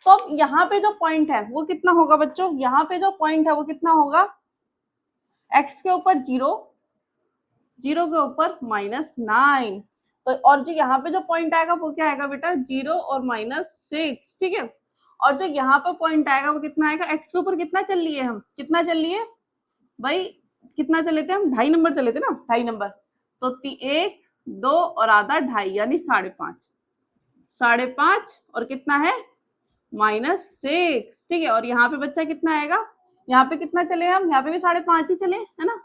तो अब यहाँ पे जो पॉइंट है वो कितना होगा बच्चों, यहाँ पे जो पॉइंट है वो कितना होगा, एक्स के ऊपर 0, 0 के ऊपर -9, तो और जो यहाँ पे जो पॉइंट आएगा वो क्या आएगा बेटा, 0 और -6, ठीक है। और जो यहाँ पे पॉइंट आएगा वो कितना आएगा, एक्स के ऊपर कितना चल लिए हम, कितना चल लिए भाई, कितना चले थे हम, 2.5 नंबर चले थे ना, 2.5 नंबर, तो 1, 2 और आधा 2.5 यानी 5.5, 5.5 और कितना है -6, ठीक है। और यहाँ पे बच्चा कितना आएगा, यहाँ पे कितना चले हम, यहाँ पे भी 5.5 ही चले, है ना,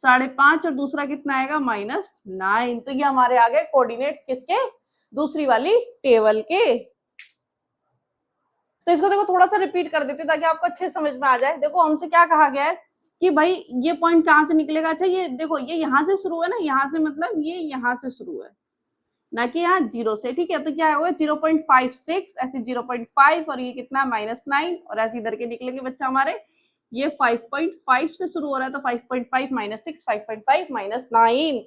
5.5 और दूसरा कितना आएगा -9। तो ये हमारे आ गए कोऑर्डिनेट्स किसके, दूसरी वाली टेबल के। तो इसको देखो थोड़ा सा रिपीट कर देते ताकि आपको अच्छे समझ में आ जाए। देखो हमसे क्या कहा गया है कि भाई ये पॉइंट कहाँ से निकलेगा, अच्छा ये देखो ये यहाँ से शुरू है ना, यहाँ से मतलब ये यहाँ से शुरू है ना कि यहाँ 0 से, ठीक है। तो क्या होगा 0.56, ऐसे 0.5 और ये कितना -9 और ऐसे इधर के निकलेंगे बच्चा हमारे, ये 5.5 से शुरू हो रहा है तो 5.5 -6, 5.5 -9,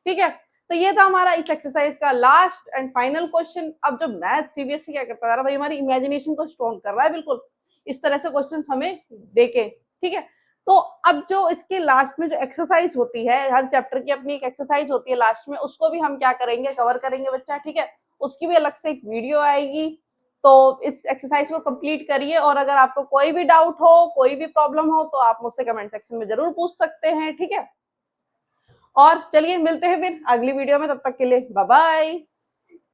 ठीक है। तो ये था हमारा इस एक्सरसाइज का लास्ट एंड फाइनल क्वेश्चन। अब जो मैथ सीबीएसई क्या करता है भाई, हमारी इमेजिनेशन को स्ट्रॉन्ग कर रहा है बिल्कुल इस तरह से क्वेश्चन हमें देके, ठीक है। तो अब जो इसके लास्ट में जो एक्सरसाइज होती है, हर चैप्टर की अपनी एक एक्सरसाइज होती है लास्ट में, उसको भी हम क्या करेंगे, कवर करेंगे बच्चा, ठीक है। उसकी भी अलग से एक वीडियो आएगी, तो इस एक्सरसाइज को कंप्लीट करिए। और अगर आपको कोई भी डाउट हो, कोई भी प्रॉब्लम हो, तो आप मुझसे कमेंट सेक्शन में जरूर पूछ सकते हैं, ठीक है। और चलिए मिलते हैं फिर अगली वीडियो में, तब तक के लिए बाय बाय।